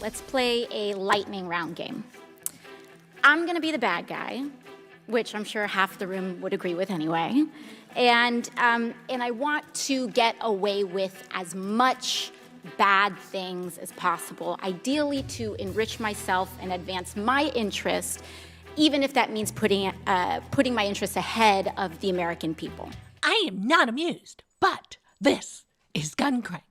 let's play a lightning round game. I'm going to be the bad guy, which I'm sure half the room would agree with anyway. And I want to get away with as much bad things as possible, ideally to enrich myself and advance my interest, even if that means putting my interests ahead of the American people. I am not amused, but this is Gun Cranks.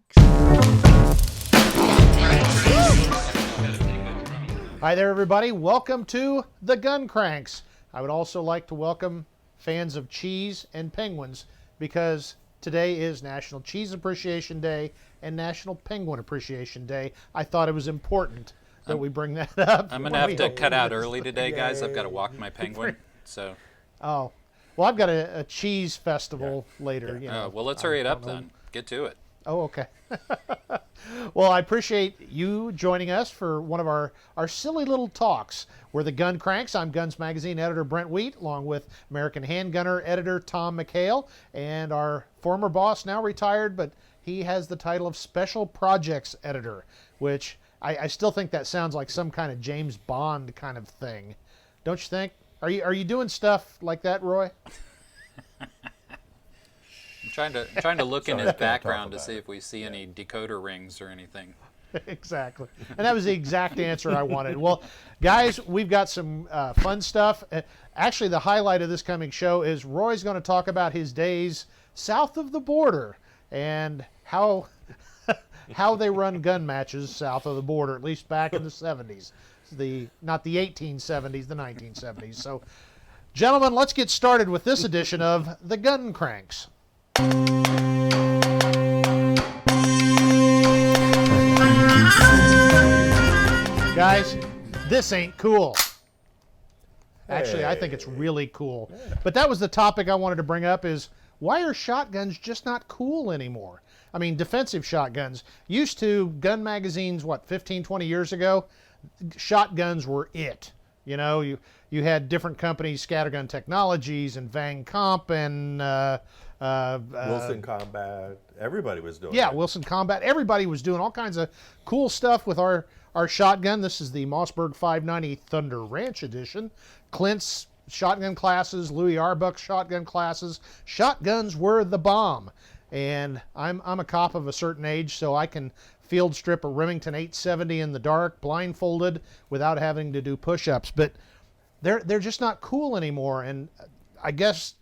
Hi there, everybody. Welcome to the Gun Cranks. I would also like to welcome fans of cheese and penguins because today is National Cheese Appreciation Day and National Penguin Appreciation Day. I thought it was important that we bring that up. I'm going to have to cut out early today, guys. I've got to walk my penguin. So. Oh. Well, I've got a cheese festival later. You know. Well, let's hurry it up then. Get to it. Oh, okay. Well, I appreciate you joining us for one of our silly little talks. We're the Gun Cranks. I'm Guns Magazine editor Brent Wheat, along with American Handgunner editor Tom McHale, and our former boss, now retired, but he has the title of Special Projects editor, which I still think that sounds like some kind of James Bond kind of thing. Don't you think? Are you doing stuff like that, Roy? I'm trying to look in his background to see if we see any decoder rings or anything. Exactly. And that was the exact answer I wanted. Well, guys, we've got some fun stuff. Actually, the highlight of this coming show is Roy's going to talk about his days south of the border and how they run gun matches south of the border, at least back in the 70s. Not the 1870s, the 1970s. So, gentlemen, let's get started with this edition of the Gun Cranks. Guys, this ain't cool. Actually, I think it's really cool. But that was the topic I wanted to bring up is, why are shotguns just not cool anymore? I mean, defensive shotguns. Used to, gun magazines, 15, 20 years ago, shotguns were it. You know, you had different companies, Scattergun Technologies and Van Comp and Wilson Combat. Everybody was doing Yeah, it. Wilson Combat. Everybody was doing all kinds of cool stuff with our shotgun. This is the Mossberg 590 Thunder Ranch Edition. Clint's shotgun classes, Louis Arbuck's shotgun classes. Shotguns were the bomb. And I'm a cop of a certain age, so I can field strip a Remington 870 in the dark, blindfolded, without having to do push-ups. But they're just not cool anymore. And I guess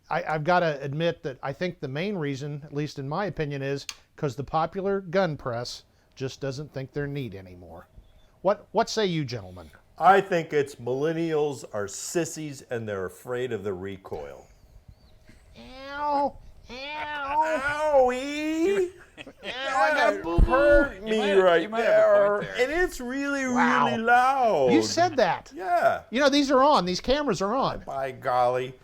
I've got to admit that I think the main reason, at least in my opinion, is because the popular gun press just doesn't think they're neat anymore. What say you, gentlemen? I think it's millennials are sissies and they're afraid of the recoil. Ow! Ow! Owie! I got boo-boo. Hurt me you might have a point there. And it's really, Wow. really loud. You said that. Yeah. You know, these are on. These cameras are on. By golly.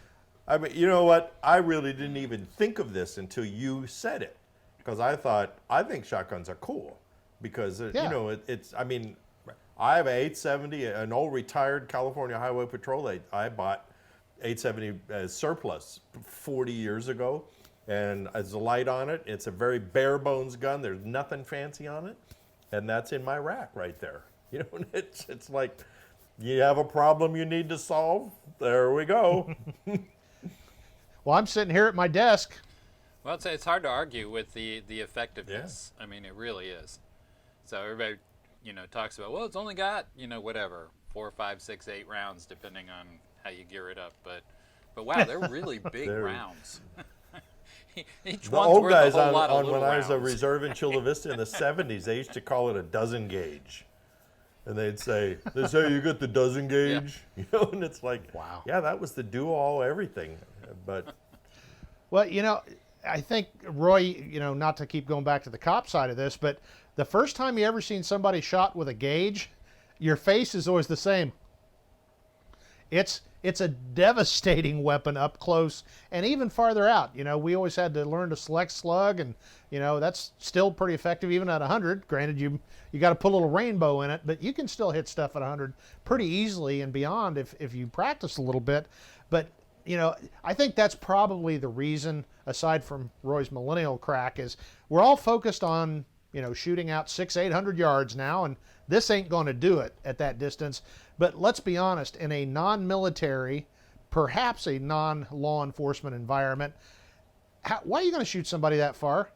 I mean, you know what? I really didn't even think of this until you said it. Because I think shotguns are cool. Because, you know, I mean, I have an 870, an old retired California Highway Patrol. I bought 870 as surplus 40 years ago. And there's a light on it. It's a very bare bones gun. There's nothing fancy on it. And that's in my rack right there. You know, and it's like, you have a problem you need to solve? There we go. Well, I'm sitting here at my desk. Well, it's hard to argue with the effectiveness. Yeah. I mean, it really is. So everybody, talks about, well, it's only got, whatever, 4, 5, 6, 8 rounds, depending on how you gear it up. But wow, they're really big rounds. Each The one's old worth guys a whole lot of when little I was a rounds. reserve in Chula Vista in the 70s, they used to call it a dozen gauge. And they'd say, you got the dozen gauge? Yeah. You know, and it's like, wow. Yeah, that was the do-all everything. But Well, I think, Roy, not to keep going back to the cop side of this, but the first time you ever seen somebody shot with a gauge, your face is always the same. It's a devastating weapon up close and even farther out. We always had to learn to select slug, and that's still pretty effective even at 100. Granted, you got to put a little rainbow in it, but you can still hit stuff at 100 pretty easily and beyond if you practice a little bit. But I think that's probably the reason, aside from Roy's millennial crack, is we're all focused on shooting out 600-800 yards now, and This ain't going to do it at that distance. But let's be honest, in a non-military, perhaps a non-law enforcement environment, why are you going to shoot somebody that far?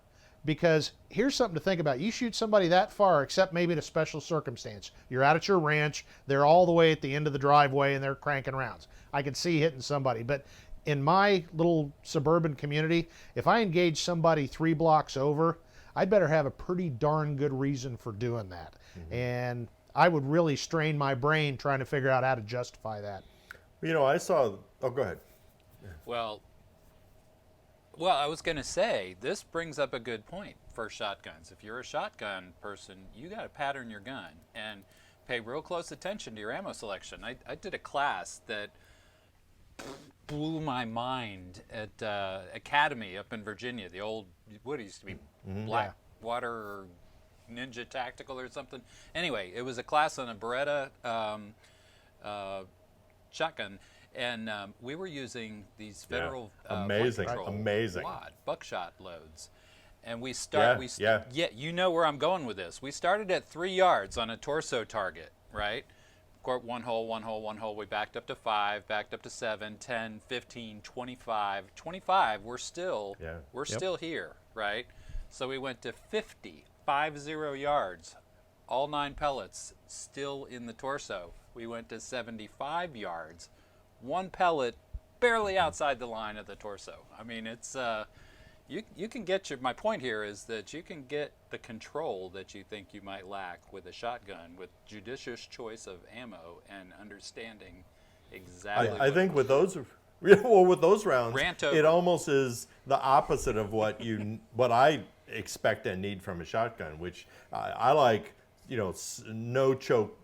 Because here's something to think about. You shoot somebody that far, except maybe in a special circumstance. You're out at your ranch. They're all the way at the end of the driveway, and they're cranking rounds. I could see hitting somebody. But in my little suburban community, if I engage somebody 3 blocks over, I'd better have a pretty darn good reason for doing that. And I would really strain my brain trying to figure out how to justify that. You know, I saw. Oh, go ahead. Well, I was going to say, this brings up a good point for shotguns. If you're a shotgun person, you got to pattern your gun and pay real close attention to your ammo selection. I did a class that blew my mind at Academy up in Virginia, the old, what it used to be, Blackwater or Ninja Tactical or something. Anyway, it was a class on a Beretta shotgun. And we were using these federal amazing buckshot loads, and we you know where I'm going with this. We started at 3 yards on a torso target, right? One hole. We backed up to 5, backed up to 7, 10, 15, 25. 25. We're still here, right? So we went to 50 yards, all 9 pellets still in the torso. We went to 75 yards. 1 pellet barely outside the line of the torso. I mean, it's you can get my point here is that you can get the control that you think you might lack with a shotgun with judicious choice of ammo and understanding exactly. I think with those rounds, it over. almost is the opposite of what I expect and need from a shotgun, which I like. You know, no choke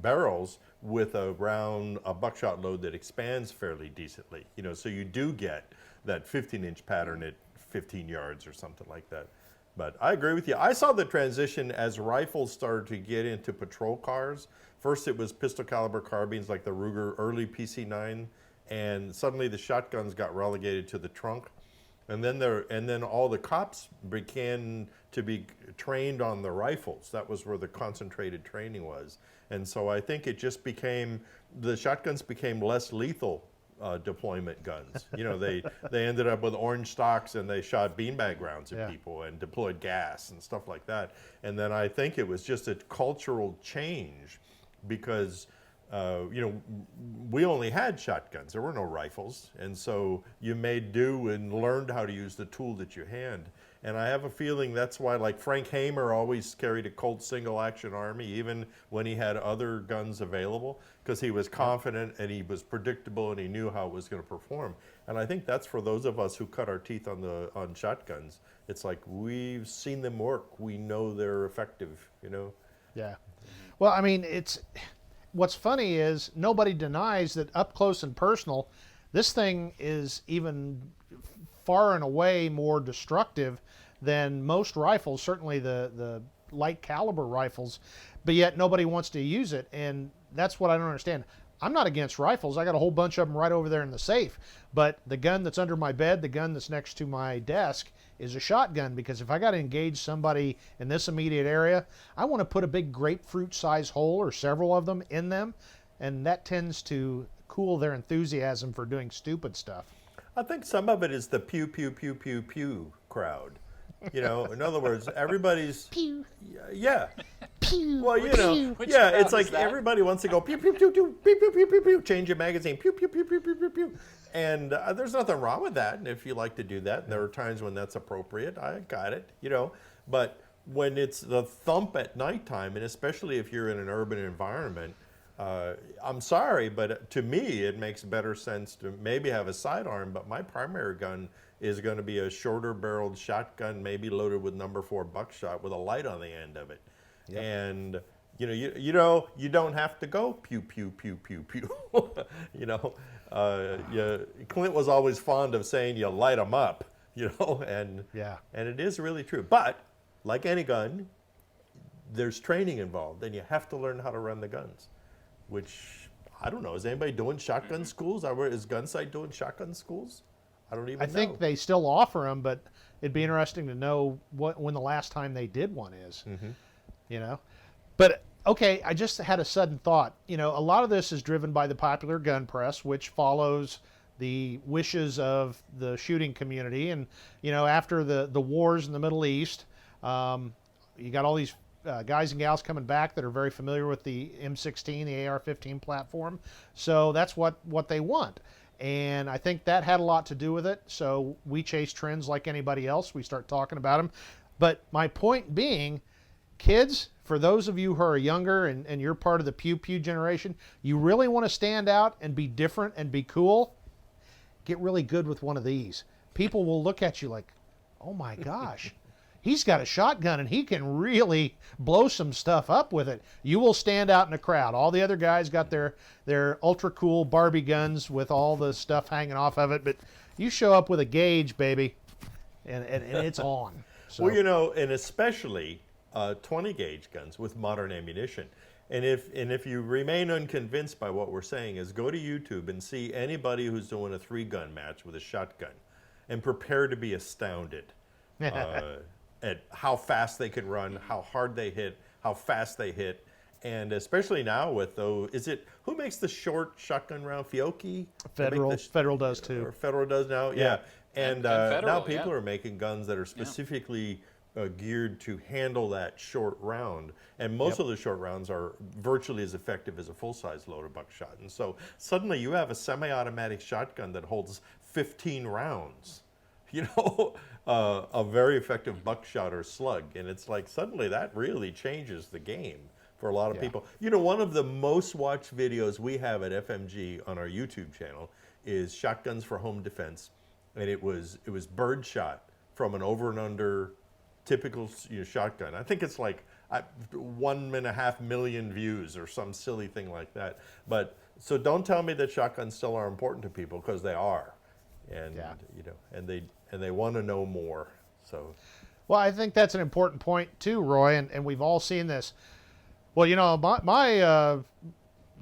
barrels with a buckshot load that expands fairly decently. You know, so you do get that 15-inch pattern at 15 yards or something like that. But I agree with you. I saw the transition as rifles started to get into patrol cars. First it was pistol caliber carbines like the Ruger early PC9, and suddenly the shotguns got relegated to the trunk. And then all the cops began to be trained on the rifles. That was where the concentrated training was. And so I think it just the shotguns became less lethal deployment guns. You know, they ended up with orange stocks and they shot beanbag rounds at people and deployed gas and stuff like that. And then I think it was just a cultural change because you know, we only had shotguns. There were no rifles. And so you made do and learned how to use the tool that you had. And I have a feeling that's why, like, Frank Hamer always carried a Colt single-action Army, even when he had other guns available, because he was confident and he was predictable and he knew how it was going to perform. And I think that's for those of us who cut our teeth on shotguns. It's like we've seen them work. We know they're effective, you know? Yeah. Well, I mean, what's funny is nobody denies that up close and personal, this thing is even far and away more destructive than most rifles, certainly the light caliber rifles, but yet nobody wants to use it. And that's what I don't understand. I'm not against rifles. I got a whole bunch of them right over there in the safe, but the gun that's under my bed, the gun that's next to my desk is a shotgun, because if I got to engage somebody in this immediate area, I want to put a big grapefruit size hole or several of them in them, and that tends to cool their enthusiasm for doing stupid stuff. I think some of it is the pew, pew, pew, pew, pew crowd. You know, in other words, everybody's... Pew. Yeah. Pew. Well, you know, yeah, it's like everybody wants to go pew, pew, pew, pew, pew, pew, pew, pew, pew, change your magazine, pew, pew, pew, pew, pew, pew, pew. And there's nothing wrong with that. And if you like to do that, and there are times when that's appropriate, I got it, you know. But when it's the thump at nighttime, and especially if you're in an urban environment, I'm sorry, but to me, it makes better sense to maybe have a sidearm, but my primary gun is going to be a shorter barreled shotgun, maybe loaded with number 4 buckshot with a light on the end of it. Yep. And you don't have to go pew, pew, pew, pew, pew. You know, Clint was always fond of saying you light them up, you know, and it is really true. But like any gun, there's training involved, and you have to learn how to run the guns. Which, I don't know, is anybody doing shotgun schools? Is Gunsight doing shotgun schools? I don't even know. I think they still offer them, but it'd be interesting to know when the last time they did one is. Mm-hmm. You know? But okay, I just had a sudden thought. You know, a lot of this is driven by the popular gun press, which follows the wishes of the shooting community. And you know, after the wars in the Middle East, you got all these guys and gals coming back that are very familiar with the M16, the AR-15 platform. So that's what they want. And I think that had a lot to do with it. So we chase trends like anybody else. We start talking about them. But my point being, kids, for those of you who are younger and you're part of the pew pew generation, you really want to stand out and be different and be cool, get really good with one of these. People will look at you like, oh my gosh, he's got a shotgun and he can really blow some stuff up with it. You will stand out in a crowd. All the other guys got their ultra cool Barbie guns with all the stuff hanging off of it, but you show up with a gauge, baby, and it's on. So. Well, you know, and especially 20 gauge guns with modern ammunition. And if you remain unconvinced by what we're saying, is go to YouTube and see anybody who's doing a 3-gun match with a shotgun, and prepare to be astounded at how fast they can run, how hard they hit, how fast they hit, and especially now with who makes the short shotgun round? Fiocchi? Federal does too. Or Federal does now, yeah. And Federal, now people are making guns that are specifically geared to handle that short round, and most of the short rounds are virtually as effective as a full-size loaded buckshot. And so suddenly you have a semi-automatic shotgun that holds 15 rounds, you know, a very effective buckshot or slug, and it's like suddenly that really changes the game for a lot of people. You know, one of the most watched videos we have at FMG on our YouTube channel is shotguns for home defense, and it was birdshot from an over and under typical shotgun. I think it's like 1.5 million views or some silly thing like that. But so don't tell me that shotguns still are important to people, because they are, and you know, and they want to know more. So, well, I think that's an important point too, Roy, and we've all seen this. Well, you know,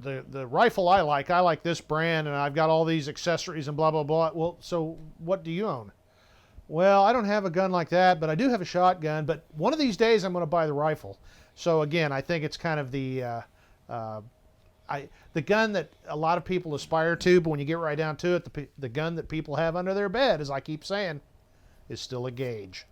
the rifle I like this brand, and I've got all these accessories and blah blah blah. Well, so what do you own? Well, I don't have a gun like that, but I do have a shotgun. But one of these days, I'm going to buy the rifle. So again, I think it's kind of the gun that a lot of people aspire to, but when you get right down to it, the gun that people have under their bed, as I keep saying, is still a gauge.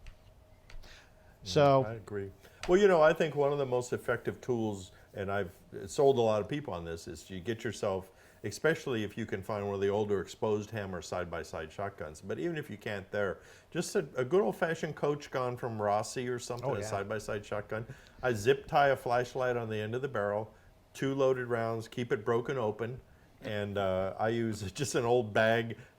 So I agree. Well, you know, I think one of the most effective tools, and I've sold a lot of people on this, is you get yourself, especially if you can find one of the older exposed hammer side-by-side shotguns. But even if you can't just a good old-fashioned Coach gun from Rossi or something, a side-by-side shotgun. I zip tie a flashlight on the end of the barrel, 2 loaded rounds, keep it broken open, and I use just an old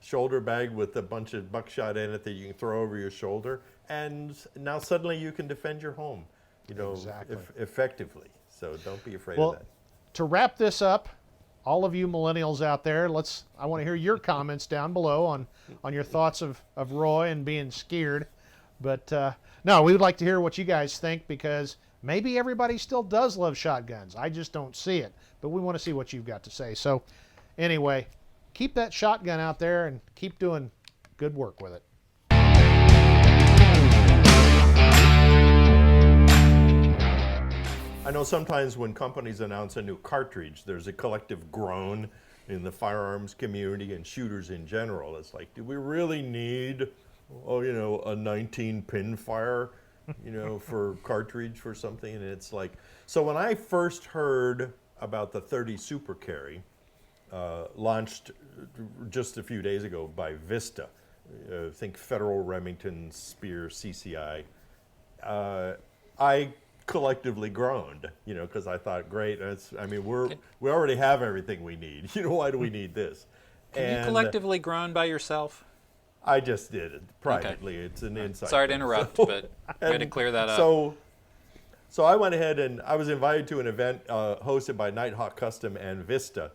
shoulder bag with a bunch of buckshot in it that you can throw over your shoulder, and now suddenly you can defend your home, you know, effectively. So don't be afraid of that. To wrap this up, all of you millennials out there, I want to hear your comments down below on your thoughts of Roy and being scared. But no, we would like to hear what you guys think, because maybe everybody still does love shotguns. I just don't see it. But we want to see what you've got to say. So anyway, keep that shotgun out there and keep doing good work with it. I know sometimes when companies announce a new cartridge, there's a collective groan in the firearms community and shooters in general. It's like, do we really need, a 19 pin fire, for cartridge for something? And it's like, so when I first heard about the 30 Super Carry, launched just a few days ago by Vista, think Federal Remington Spear CCI, I collectively groaned, because I thought, great, we already have everything we need. Why do we need this? Can you collectively groan by yourself? I just did it privately. Okay. It's an inside. Sorry to interrupt, but we had to clear that up. So I went ahead and I was invited to an event hosted by Nighthawk Custom and Vista,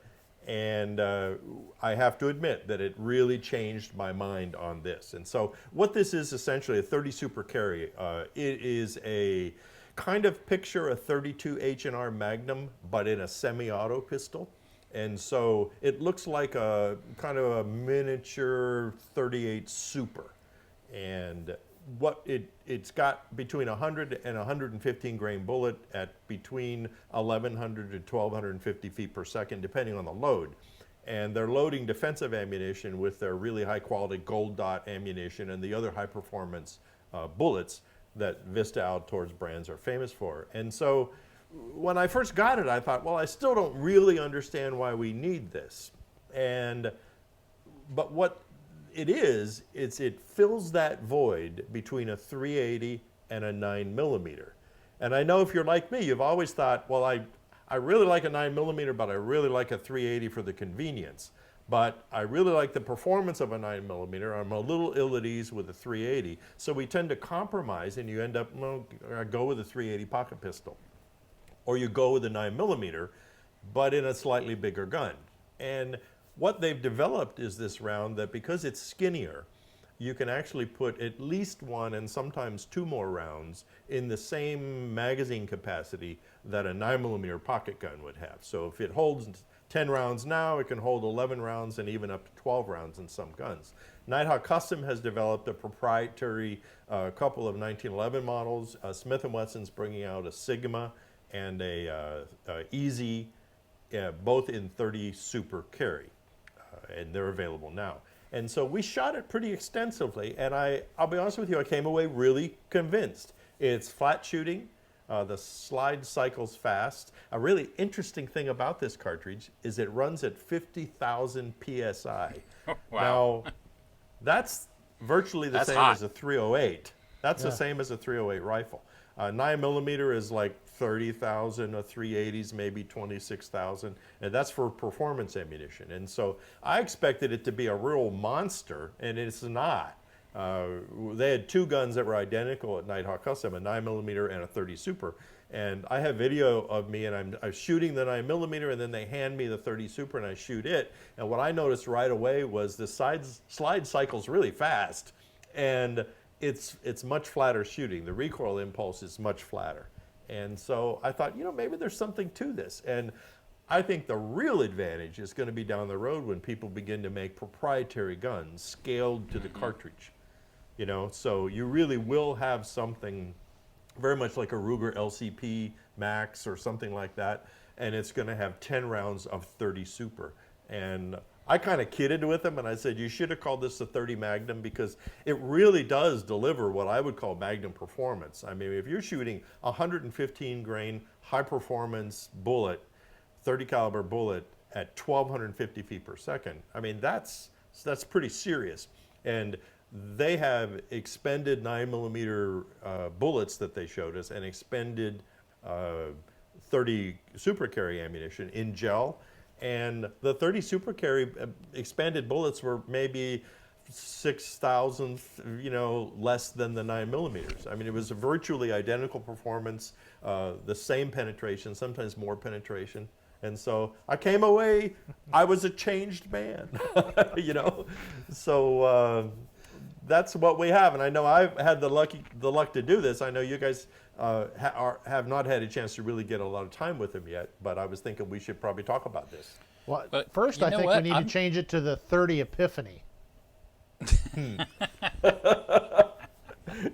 and I have to admit that it really changed my mind on this. And so what this is essentially a 30 Super Carry. It is a kind of picture a 32 H&R Magnum, but in a semi-auto pistol. And so it looks like a kind of a miniature 38 Super. And it's got between 100 and 115 grain bullet at between 1,100 to 1,250 feet per second, depending on the load. And they're loading defensive ammunition with their really high quality gold dot ammunition and the other high performance bullets that Vista Outdoors brands are famous for. And so when I first got it, I thought, well, I still don't really understand why we need this. But what it fills that void between a 380 and a 9mm. And I know if you're like me, you've always thought, well, I really like a 9mm, but I really like a 380 for the convenience. But I really like the performance of a 9mm. I'm a little ill at ease with a 380. So we tend to compromise, and you end up, well, I go with a 380 pocket pistol. Or you go with a 9mm, but in a slightly bigger gun. And what they've developed is this round that because it's skinnier, you can actually put at least one and sometimes two more rounds in the same magazine capacity that a 9mm pocket gun would have. So if it holds 10 rounds now, it can hold 11 rounds and even up to 12 rounds in some guns. Nighthawk Custom has developed a proprietary couple of 1911 models. Smith & Wesson's bringing out a Sigma and a Easy, both in 30 Super Carry. And they're available now. And so we shot it pretty extensively, and I'll be honest with you, I came away really convinced. It's flat shooting, the slide cycles fast. A really interesting thing about this cartridge is it runs at 50,000 PSI. Wow. Now, that's virtually the same as a 308. That's the same as a 308 rifle. 9mm is like 30,000, a 380s maybe 26,000, and that's for performance ammunition. And so I expected it to be a real monster, and it's not. They had two guns that were identical at Nighthawk Custom, a 9mm and a 30 Super. And I have video of me, and I'm shooting the 9mm, and then they hand me the 30 Super, and I shoot it. And what I noticed right away was the slide cycle's really fast, and it's much flatter shooting. The recoil impulse is much flatter. And so I thought, maybe there's something to this. And I think the real advantage is going to be down the road when people begin to make proprietary guns scaled to the cartridge. So you really will have something very much like a Ruger LCP Max or something like that, and it's going to have 10 rounds of 30 Super. And I kind of kidded with them, and I said, you should have called this a 30 Magnum, because it really does deliver what I would call Magnum performance. I mean, if you're shooting a 115 grain high performance bullet, 30 caliber bullet at 1,250 feet per second, I mean, that's pretty serious. And they have expended 9mm bullets that they showed us, and expended 30 Super Carry ammunition in gel. And the 30 Super Carry expanded bullets were maybe 6,000, less than the 9mm. I mean, it was a virtually identical performance, the same penetration, sometimes more penetration. And so I came away, I was a changed man, So that's what we have. And I know I've had the luck to do this. I know you guys have not had a chance to really get a lot of time with him yet, but I was thinking we should probably talk about this. Well, But first you I know think what? we need to change it to the 30 Epiphany.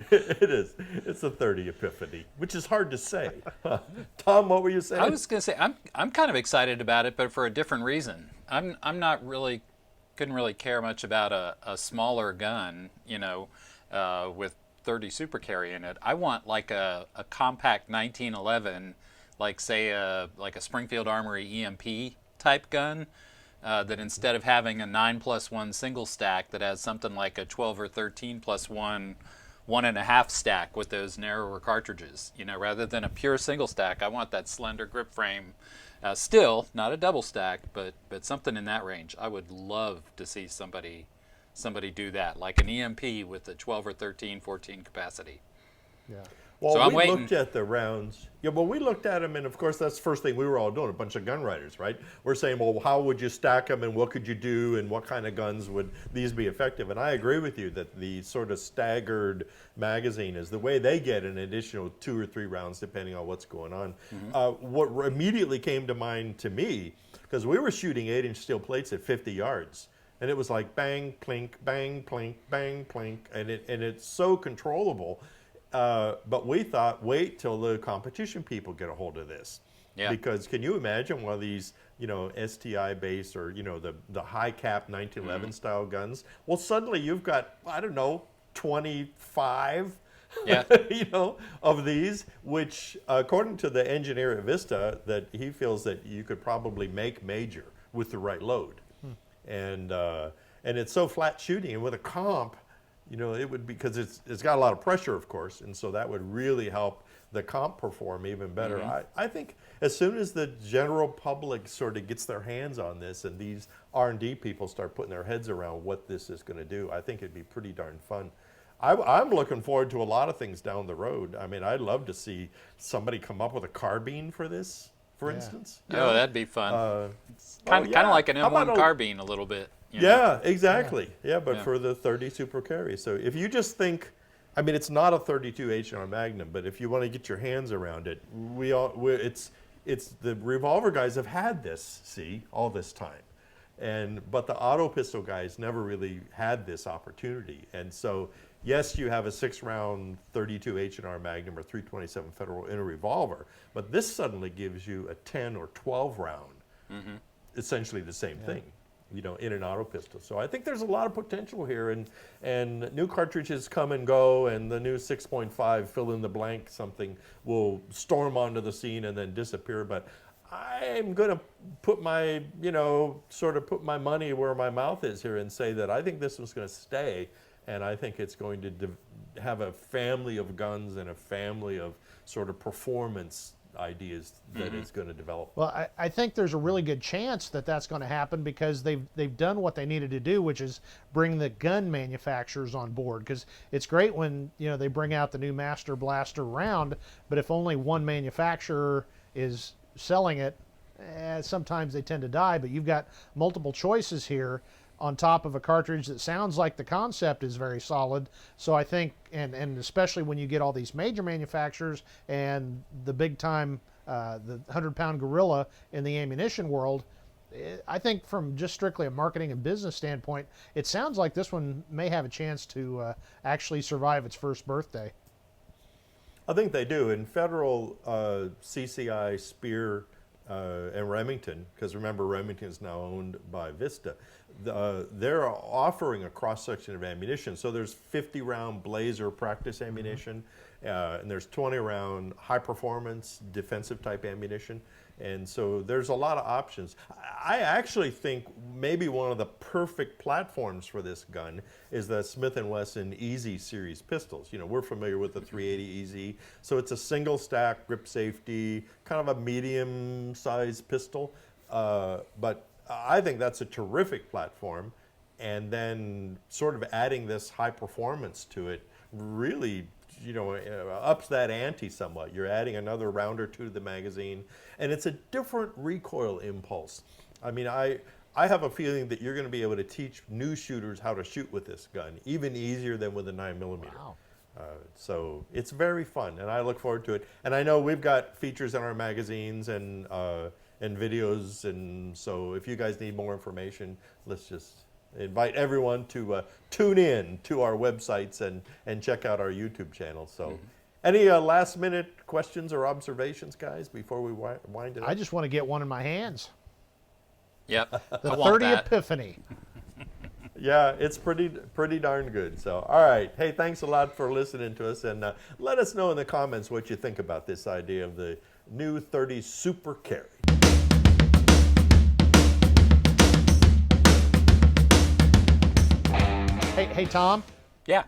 It is. It's a 30 Epiphany, which is hard to say. Tom, what were you saying? I was going to say I'm kind of excited about it, but for a different reason. I'm not really couldn't really care much about a smaller gun, with 30 Super Carry in it. I want like a compact 1911, like say like a Springfield Armory EMP type gun, that instead of having a 9+1 single stack that has something like a 12 or 13+1 1.5 stack with those narrower cartridges, rather than a pure single stack. I want that slender grip frame. Still not a double stack, but something in that range. I would love to see somebody do that, like an EMP with a 12 or 13, 14 capacity. Yeah. Well, So I'm we waiting. looked at the rounds. Yeah, well, we looked at them, and of course, that's the first thing we were all doing, a bunch of gun writers, right? We're saying, well, how would you stack them, and what could you do, and what kind of guns would these be effective? And I agree with you that the sort of staggered magazine is the way they get an additional 2 or 3 rounds, depending on what's going on. What immediately came to mind to me, because we were shooting 8-inch steel plates at 50 yards, and it was like bang, plink, bang, plink, bang, plink, and it's so controllable. But we thought, wait till the competition people get a hold of this. Yeah. Because can you imagine one of these, STI based or, the high cap 1911 style guns? Well, suddenly you've got, I don't know, 25, Yeah. of these, which according to the engineer at Vista, that he feels that you could probably make major with the right load. And it's so flat shooting, and with a comp, it would be, because it's got a lot of pressure, of course, and so that would really help the comp perform even better. I think as soon as the general public sort of gets their hands on this and these R&D people start putting their heads around what this is going to do, I think it'd be pretty darn fun. I'm looking forward to a lot of things down the road. I mean, I'd love to see somebody come up with a carbine for this, for instance. Oh, that'd be fun. Kind of like an How about M1 carbine a little bit. Yeah, exactly. Yeah, but Yeah. for the 30 Super Carry. So if you just think, I mean, it's not a 32 H&R Magnum, but if you want to get your hands around it, it's the revolver guys have had this, all this time, but the auto pistol guys never really had this opportunity, and so yes, you have a 6-round 32 H&R Magnum or 327 Federal in a revolver, but this suddenly gives you a 10 or 12 round, essentially the same thing. In an auto pistol. So I think there's a lot of potential here, and new cartridges come and go, and the new 6.5 fill in the blank something will storm onto the scene and then disappear. But I'm going to put my, put my money where my mouth is here and say that I think this one's going to stay, and I think it's going to have a family of guns and a family of sort of performance ideas that it's going to develop. Well, I think there's a really good chance that that's going to happen because they've done what they needed to do, which is bring the gun manufacturers on board. Because it's great when they bring out the new Master Blaster round, but if only one manufacturer is selling it, sometimes they tend to die. But you've got multiple choices here on top of a cartridge that sounds like the concept is very solid. So I think, and especially when you get all these major manufacturers and the big time, the 100-pound gorilla in the ammunition world, I think from just strictly a marketing and business standpoint, it sounds like this one may have a chance to actually survive its first birthday. I think they do. In Federal, CCI, Spear, and Remington, because remember Remington is now owned by Vista, they're offering a cross-section of ammunition. So there's 50-round Blazer practice ammunition, and there's 20-round high-performance defensive type ammunition. And so there's a lot of options. I actually think maybe one of the perfect platforms for this gun is the Smith & Wesson Easy series pistols. We're familiar with the 380 Easy. So it's a single stack, grip safety, kind of a medium-sized pistol. But I think that's a terrific platform. And then sort of adding this high performance to it really ups that ante somewhat. You're adding another round or two to the magazine, and it's a different recoil impulse. I mean, I have a feeling that you're going to be able to teach new shooters how to shoot with this gun, even easier than with a 9mm. Wow. So it's very fun, and I look forward to it. And I know we've got features in our magazines and videos, and so if you guys need more information, let's just invite everyone to tune in to our websites and check out our YouTube channel. So any last minute questions or observations, guys, before we wind it up? I just want to get one in my hands. Yep. The I want 30 that. Epiphany. Yeah, it's pretty darn good. So, all right. Hey, thanks a lot for listening to us, and let us know in the comments what you think about this idea of the new 30 Super Carry. Hey, Tom, Yeah.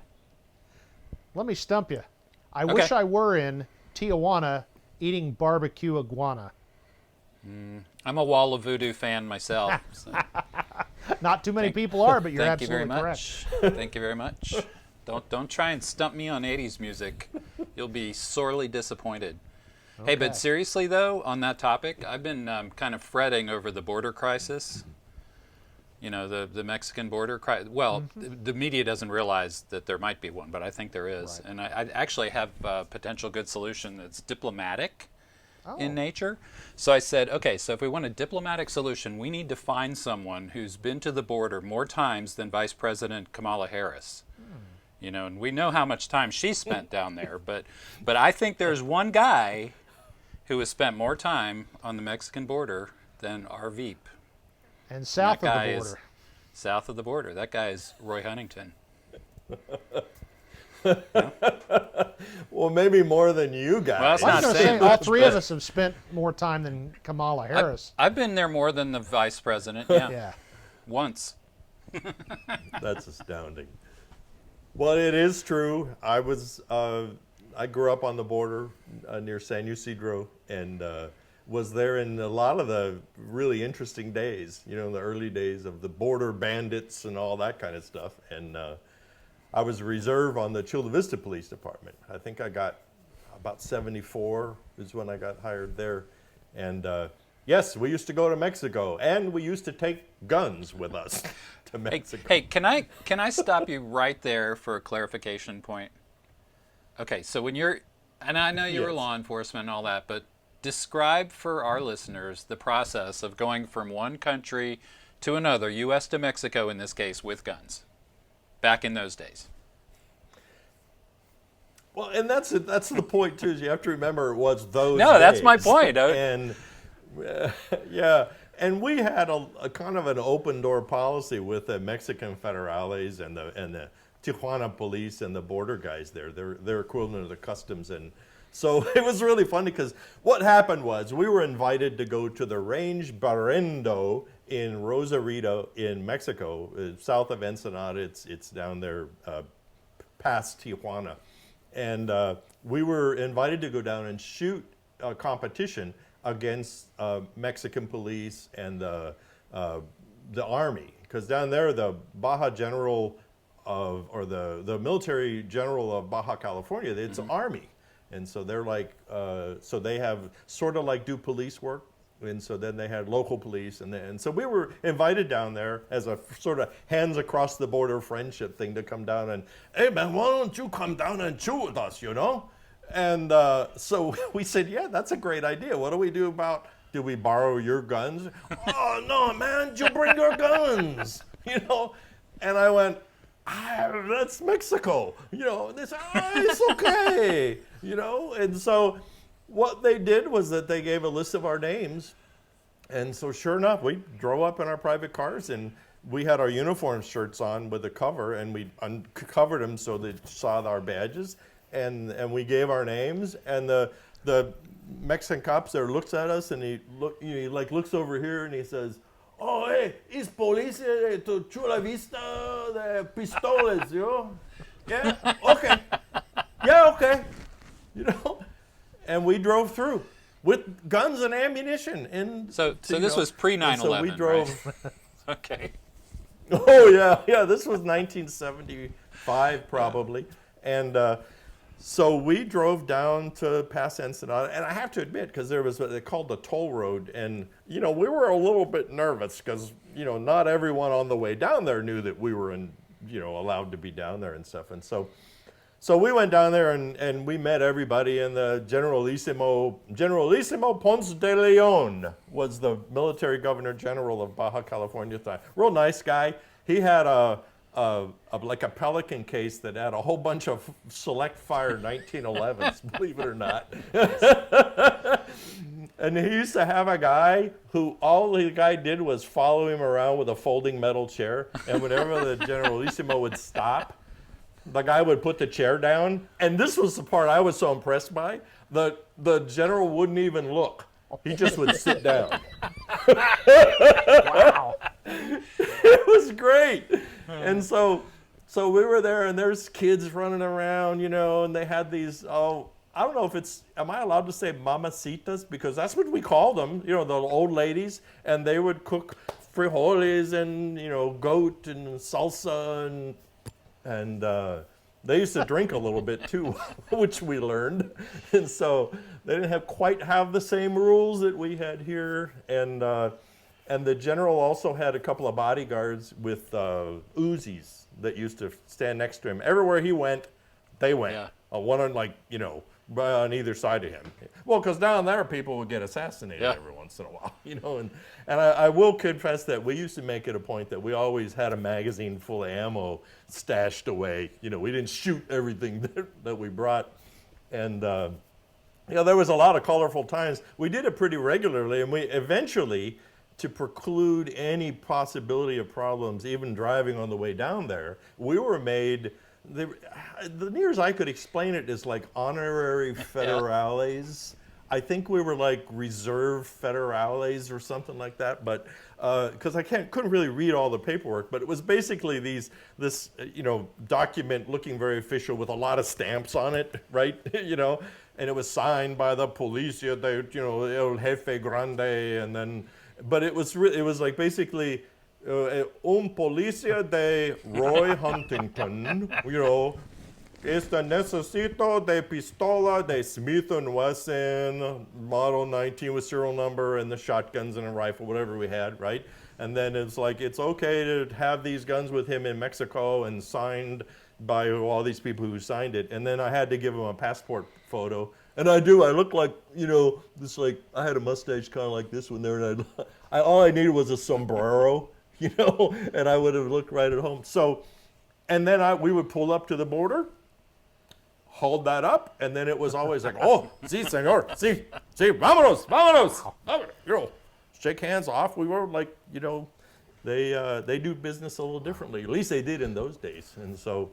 let me stump you. I wish I were in Tijuana eating barbecue iguana. I'm a Wall of Voodoo fan myself. So Not too many people are, but you're thank you very absolutely correct. much. Thank you very much. Don't try and stump me on 80s music. You'll be sorely disappointed. Hey, but seriously though, on that topic, I've been kind of fretting over the border crisis. The Mexican border crisis. Well, the media doesn't realize that there might be one, but I think there is. Right. And I actually have a potential good solution that's diplomatic in nature. So I said, okay, so if we want a diplomatic solution, we need to find someone who's been to the border more times than Vice President Kamala Harris. You know, and we know how much time she spent down there, but I think there's one guy who has spent more time on the Mexican border than our Veep. And south that of guy the is border. South of the border. That guy is Roy Huntington. Well, maybe more than you guys. Well, that's I was not going to say, saying all much, three of but- us have spent more time than Kamala Harris. I've been there more than the Vice President, yeah. Yeah. Once. That's astounding. Well, it is true. I grew up on the border near San Ysidro and was there in a lot of the really interesting days, you know, the early days of the border bandits and all that kind of stuff. And I was a reserve on the Chula Vista Police Department. I think I got about 74 is when I got hired there. And yes, we used to go to Mexico and we used to take guns with us to Mexico. Hey, can I stop you right there for a clarification point? Okay, so when you're, and I know you were Yes. law enforcement and all that, but describe for our listeners the process of going from one country to another, U.S. to Mexico in this case, with guns, back in those days. Well, and that's the point too. Is you have to remember it was those. No, that's my days. point. And yeah, and we had a kind of an open door policy with the Mexican federales and the Tijuana police and the border guys there. They're equivalent of the customs, and so it was really funny because what happened was we were invited to go to the Range Barrendo in Rosarito in Mexico, south of Ensenada. It's down there past Tijuana. And we were invited to go down and shoot a competition against Mexican police and the Army. Because down there, the Baja General or the military general of Baja California, it's Army. And so they're like, so they have sort of like do police work. And so then they had local police. And so we were invited down there as a sort of hands across the border friendship thing to come down and, hey man, why don't you come down and shoot with us, you know? And so we said, yeah, that's a great idea. What do we do about, do we borrow your guns? Oh no, man, you bring your guns, you know? And I went, that's Mexico, you know? And they said, it's okay, you know? And so what they did was that they gave a list of our names. And so sure enough, we drove up in our private cars and we had our uniform shirts on with the cover and we uncovered them so they saw our badges and we gave our names. And the Mexican cops there looks at us and he looks over here and he says, oh, hey, it's police to Chula Vista, the pistolas, you know? Yeah, okay. Yeah, okay. You know? And we drove through with guns and ammunition. And So this was pre 9/11. So we drove. Right? Okay. Oh yeah. This was 1975 probably, and so we drove down to past Ensenada. And I have to admit, because there was what they called the toll road, and you know we were a little bit nervous because you know not everyone on the way down there knew that we were allowed to be down there and stuff, and so. So we went down there and we met everybody, and the Generalissimo Ponce de Leon was the military governor general of Baja California at the time. Real nice guy. He had like a Pelican case that had a whole bunch of select fire 1911s, believe it or not. And he used to have a guy who all the guy did was follow him around with a folding metal chair, and whenever the Generalissimo would stop, the guy would put the chair down, and this was the part I was so impressed by. The general wouldn't even look. He just would sit down. Wow. It was great. And so we were there, and there's kids running around, you know, and they had these, I don't know if am I allowed to say mamacitas? Because that's what we called them, you know, the old ladies, and they would cook frijoles and, you know, goat and salsa and they used to drink a little bit too, which we learned. And so they didn't quite have the same rules that we had here. And the general also had a couple of bodyguards with Uzis that used to stand next to him. Everywhere he went, they went. Yeah. One on, like, you know, on either side of him. Well, because down there people would get assassinated Yeah. every once in a while, and I will confess that we used to make it a point that we always had a magazine full of ammo stashed away. We didn't shoot everything that we brought, and there was a lot of colorful times. We did it pretty regularly, and we eventually, to preclude any possibility of problems, even driving on the way down there, we were made. The nearest I could explain it is like honorary federales. I think we were like reserve federales or something like that, but because I couldn't really read all the paperwork, but it was basically this document looking very official with a lot of stamps on it, right? And it was signed by the Policia de El Jefe Grande, and then, but it was like basically. Un policía de Roy Huntington, necesito de pistola de Smith & Wesson, model 19 with serial number, and the shotguns and a rifle, whatever we had, right? And then it's like, it's okay to have these guns with him in Mexico and signed by all these people who signed it. And then I had to give him a passport photo. And I look like, this like, I had a mustache kind of like this one there, and all I needed was a sombrero. And I would have looked right at home. So, and then we would pull up to the border, hold that up, and then it was always like, oh, sí, señor, sí, vámonos, vámonos. Shake hands off. We were like, they do business a little differently. At least they did in those days. And so,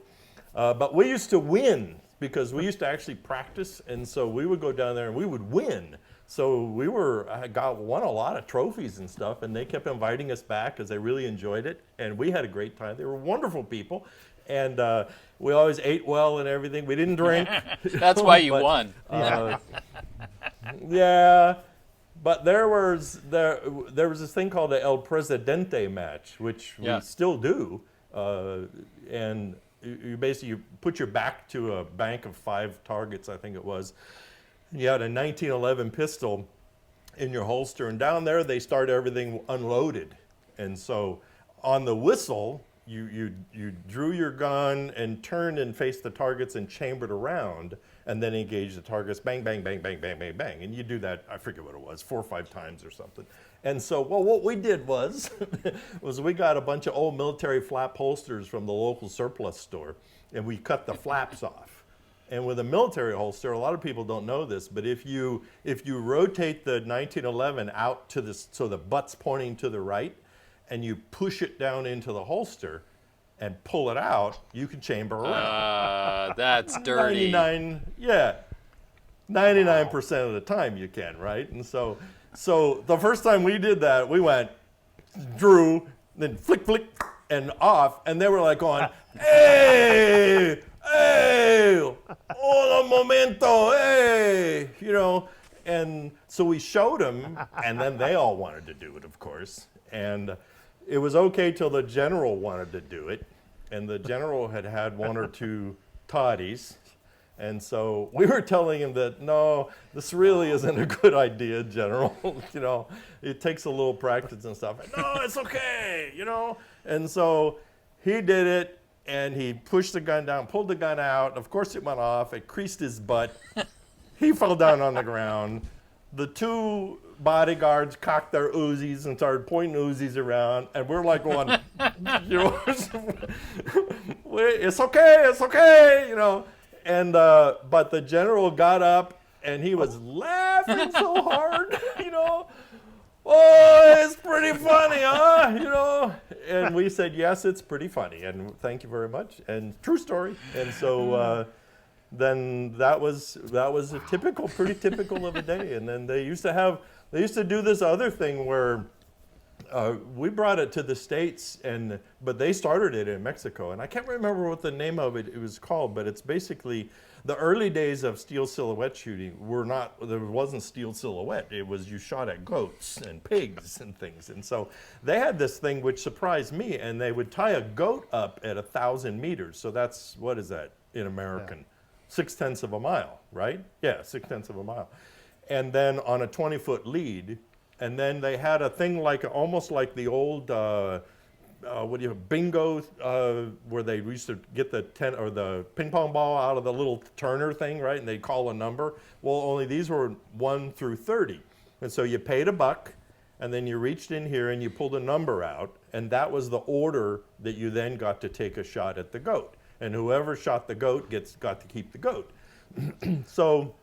but we used to win because we used to actually practice. And so we would go down there and we would win. So we won a lot of trophies and stuff, and they kept inviting us back because they really enjoyed it, and we had a great time. They were wonderful people, and we always ate well and everything. We didn't drink. That's why you won. Yeah, but there was this thing called the El Presidente match, which we still do, and you basically put your back to a bank of 5 targets, I think it was. You had a 1911 pistol in your holster, and down there they start everything unloaded. And so on the whistle, you drew your gun and turned and faced the targets and chambered around, and then engaged the targets, bang, bang, bang, bang, bang, bang, bang. And you do that, I forget what it was, 4 or 5 times or something. And so, what we did was we got a bunch of old military flap holsters from the local surplus store, and we cut the flaps off. And with a military holster, a lot of people don't know this, but if you rotate the 1911 out to so the butt's pointing to the right, and you push it down into the holster and pull it out, you can chamber around. That's dirty. 99% of the time you can, right? And so the first time we did that, we went, drew, then flick, flick, and off, and they were like going, hey! Hey, hola momento, hey, and so we showed them, and then they all wanted to do it, of course, and it was okay till the general wanted to do it, and the general had 1 or 2 toddies, and so we were telling him that, no, this really isn't a good idea, General, it takes a little practice and stuff, no, it's okay, and so he did it. And he pushed the gun down, pulled the gun out. Of course, it went off. It creased his butt. He fell down on the ground. The 2 bodyguards cocked their Uzis and started pointing Uzis around. And we're like going, it's okay, And but the general got up and he was laughing so hard, Oh, it's pretty funny, huh? And we said, yes, it's pretty funny, and thank you very much, and true story. And so then that was pretty typical of a day. And then they used to do this other thing where we brought it to the States, but they started it in Mexico, and I can't remember what the name of it was called, but it's basically the early days of steel silhouette shooting there wasn't steel silhouette. It was you shot at goats and pigs and things. And so they had this thing which surprised me, and they would tie a goat up at 1,000 meters. So that's, what is that in American? Yeah. 6/10 of a mile, right? Yeah, 6/10 of a mile. And then on a 20-foot lead, and then they had a thing almost like the old bingo, where they used to get the ping pong ball out of the little turner thing, right? And they'd call a number. Well, only these were 1 through 30. And so you paid $1, and then you reached in here and you pulled a number out, and that was the order that you then got to take a shot at the goat. And whoever shot the goat got to keep the goat. So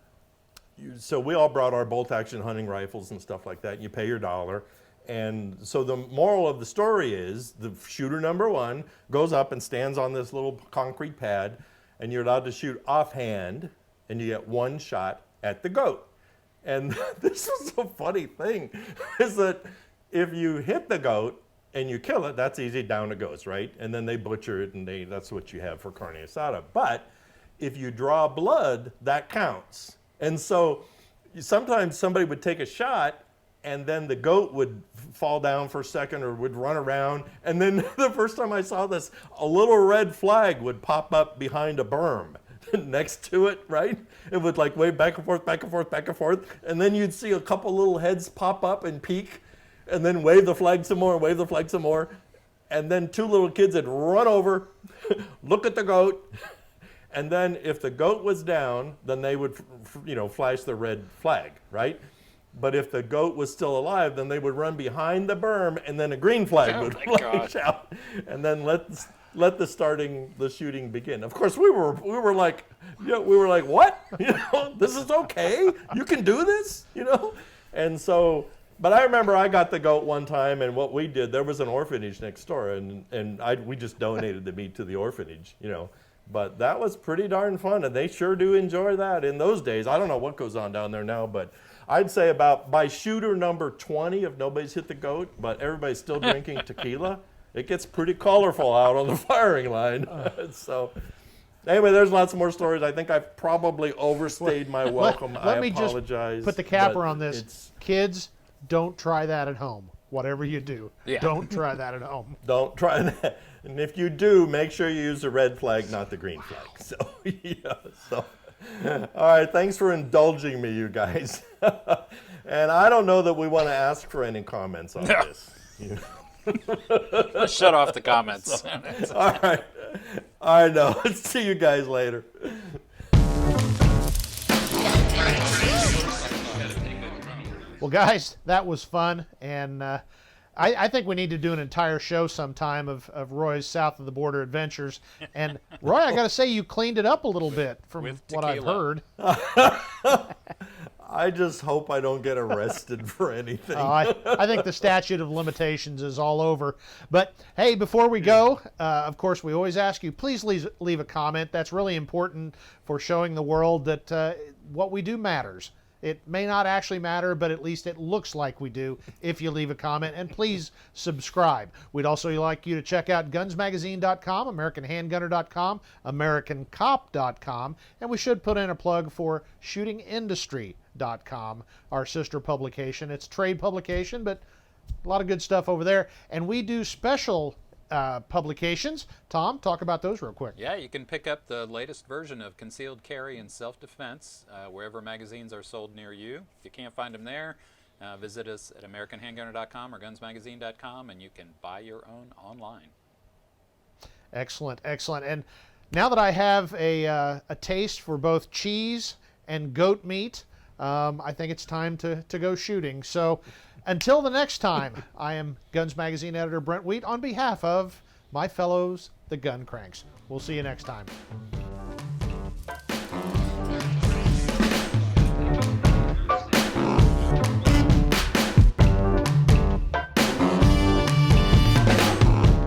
we all brought our bolt-action hunting rifles and stuff like that, and you pay your $1. And so the moral of the story is the shooter number 1 goes up and stands on this little concrete pad, and you're allowed to shoot offhand, and you get 1 shot at the goat. And this is a funny thing, is that if you hit the goat and you kill it, that's easy, down it goes, right? And then they butcher it, and that's what you have for carne asada. But if you draw blood, that counts. And so sometimes somebody would take a shot, and then the goat would fall down for a second or would run around. And then the first time I saw this, a little red flag would pop up behind a berm next to it, right? It would like wave back and forth, back and forth, back and forth. And then you'd see a couple little heads pop up and peek, and then wave the flag some more, wave the flag some more. And then 2 little kids would run over, look at the goat. And then if the goat was down, then they would, flash the red flag, right? But if the goat was still alive, then they would run behind the berm, and then a green flag would flash out, and then let the shooting begin. Of course, we were like, what? This is okay. You can do this, And so, but I remember I got the goat one time, and what we did, there was an orphanage next door, and we just donated the meat to the orphanage, But that was pretty darn fun, and they sure do enjoy that in those days. I don't know what goes on down there now, but I'd say by shooter number 20, if nobody's hit the goat, but everybody's still drinking tequila, it gets pretty colorful out on the firing line. So anyway, there's lots more stories. I think I've probably overstayed my welcome. Let me apologize. just put the capper on this. Kids, don't try that at home. Whatever you do, don't try that at home. Don't try that. And if you do, make sure you use the red flag, not the green flag. So, all right, thanks for indulging me, you guys. And I don't know that we want to ask for any comments on this. Let's shut off the comments. All right. All right, no. Let's see you guys later. Well, guys, that was fun, and I think we need to do an entire show sometime of Roy's south of the border adventures. And Roy, I got to say, you cleaned it up a little bit from what I've heard. I just hope I don't get arrested for anything. I think the statute of limitations is all over. But hey, before we go, of course, we always ask you, please leave a comment. That's really important for showing the world that what we do matters. It may not actually matter, but at least it looks like we do if you leave a comment. And please subscribe. We'd also like you to check out gunsmagazine.com, AmericanHandgunner.com, AmericanCop.com, and we should put in a plug for ShootingIndustry.com, our sister publication. It's a trade publication, but a lot of good stuff over there. And we do special publications. Tom, talk about those real quick. Yeah, you can pick up the latest version of Concealed Carry and Self-Defense wherever magazines are sold near you. If you can't find them there, visit us at AmericanHandgunner.com or GunsMagazine.com, and you can buy your own online. Excellent, excellent. And now that I have a taste for both cheese and goat meat, I think it's time to go shooting. So until the next time, I am Guns Magazine editor Brent Wheat on behalf of my fellows, the Gun Cranks. We'll see you next time.